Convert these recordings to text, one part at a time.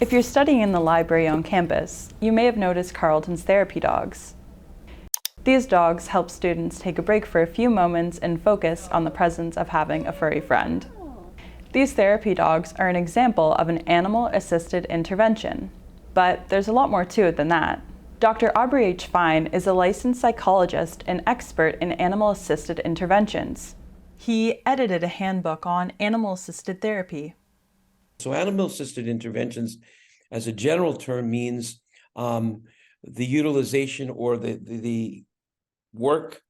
If you're studying in the library on campus, you may have noticed Carleton's therapy dogs. These dogs help students take a break for a few moments and focus on the presence of having a furry friend. These therapy dogs are an example of an animal-assisted intervention, but there's a lot more to it than that. Dr. Aubrey H. Fine is a licensed psychologist and expert in animal-assisted interventions. He edited a handbook on animal-assisted therapy. So animal-assisted interventions, as a general term, means the utilization or the work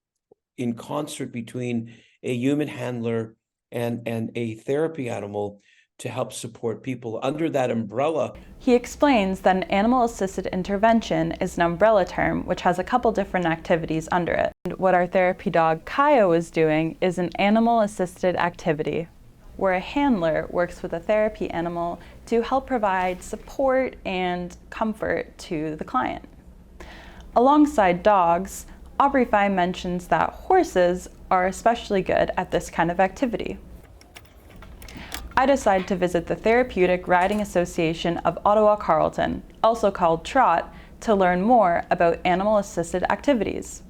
in concert between a human handler and a therapy animal to help support people under that umbrella. He explains that an animal-assisted intervention is an umbrella term which has a couple different activities under it. And what our therapy dog Kaya is doing is an animal-assisted activity, where a handler works with a therapy animal to help provide support and comfort to the client. Alongside dogs, Aubrey Fine mentions that horses are especially good at this kind of activity. I decided to visit the Therapeutic Riding Association of Ottawa Carleton, also called TROT, to learn more about animal-assisted activities.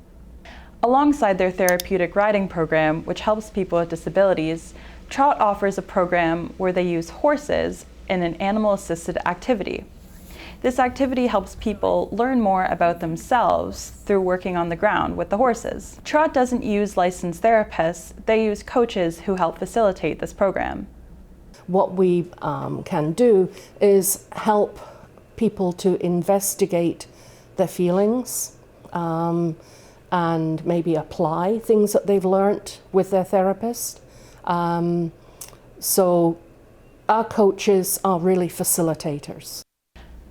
Alongside their therapeutic riding program, which helps people with disabilities, TROT offers a program where they use horses in an animal-assisted activity. This activity helps people learn more about themselves through working on the ground with the horses. TROT doesn't use licensed therapists, they use coaches who help facilitate this program. What we can do is help people to investigate their feelings and maybe apply things that they've learnt with their therapist. So our coaches are really facilitators.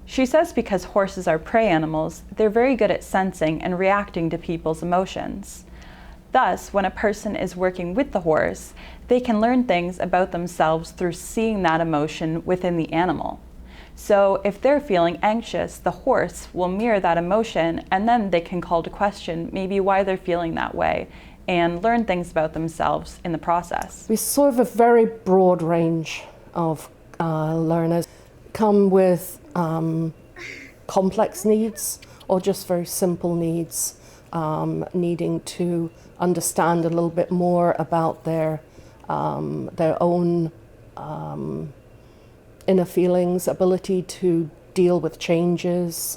She says because horses are prey animals, they're very good at sensing and reacting to people's emotions. Thus, when a person is working with the horse, they can learn things about themselves through seeing that emotion within the animal. So if they're feeling anxious, the horse will mirror that emotion, and then they can call to question maybe why they're feeling that way and learn things about themselves in the process. We serve a very broad range of learners, come with complex needs or just very simple needs, needing to understand a little bit more about their own inner feelings, ability to deal with changes,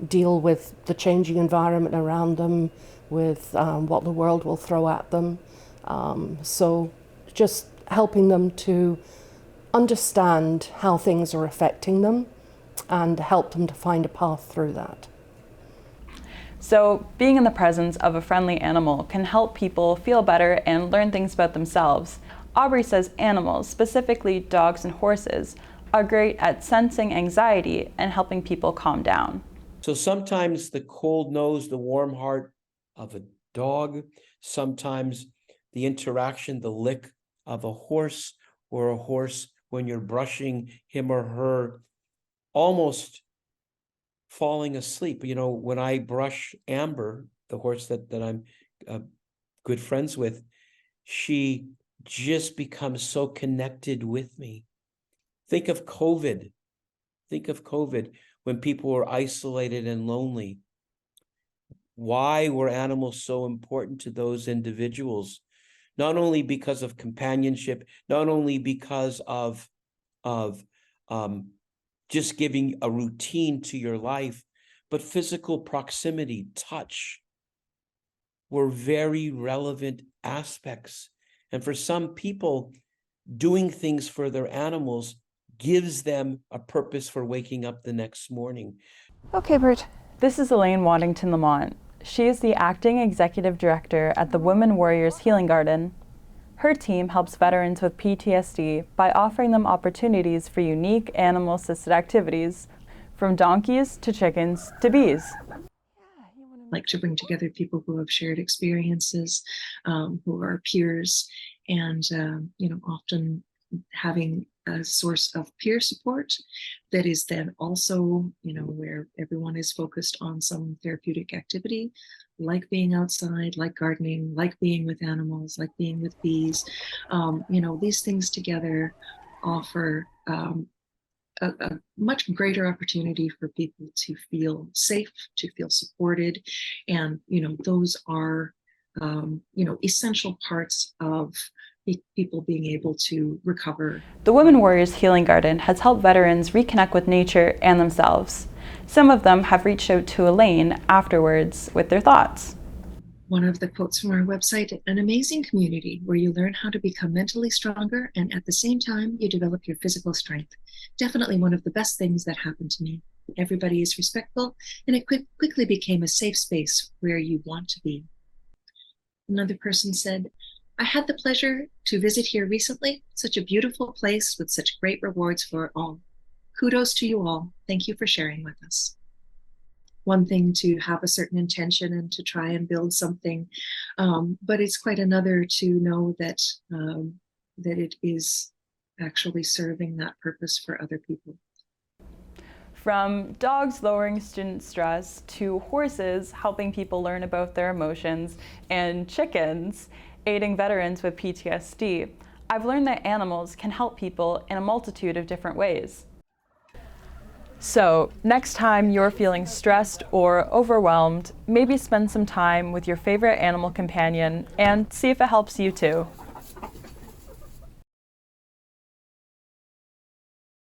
deal with the changing environment around them, with what the world will throw at them. So just helping them to understand how things are affecting them and help them to find a path through that. So being in the presence of a friendly animal can help people feel better and learn things about themselves. Aubrey says animals, specifically dogs and horses, are great at sensing anxiety and helping people calm down. So sometimes the cold nose, the warm heart of a dog, sometimes the interaction, the lick of a horse, or a horse when you're brushing him or her, almost falling asleep. You know, when I brush Amber, the horse that I'm good friends with, she just becomes so connected with me. Think of COVID. Think of COVID when people were isolated and lonely. Why were animals so important to those individuals? Not only because of companionship, not only because of just giving a routine to your life, but physical proximity, touch, were very relevant aspects. And for some people, doing things for their animals gives them a purpose for waking up the next morning. Okay, Bert. This is Elaine Waddington Lamont. She is the acting executive director at the Women Warriors Healing Garden. Her team helps veterans with PTSD by offering them opportunities for unique animal-assisted activities, from donkeys to chickens to bees. Like to bring together people who have shared experiences, who are peers, and often having a source of peer support that is then also, where everyone is focused on some therapeutic activity, like being outside, like gardening, like being with animals, like being with bees. These things together offer a much greater opportunity for people to feel safe, to feel supported. And, those are, essential parts of people being able to recover. The Women Warriors Healing Garden has helped veterans reconnect with nature and themselves. Some of them have reached out to Elaine afterwards with their thoughts. One of the quotes from our website, an amazing community where you learn how to become mentally stronger and at the same time you develop your physical strength. Definitely one of the best things that happened to me. Everybody is respectful and it quickly became a safe space where you want to be. Another person said, I had the pleasure to visit here recently. Such a beautiful place with such great rewards for all. Kudos to you all. Thank you for sharing with us. One thing to have a certain intention and to try and build something, but it's quite another to know that that it is actually serving that purpose for other people. From dogs lowering student stress to horses helping people learn about their emotions and chickens aiding veterans with PTSD, I've learned that animals can help people in a multitude of different ways. So, next time you're feeling stressed or overwhelmed, maybe spend some time with your favorite animal companion and see if it helps you too.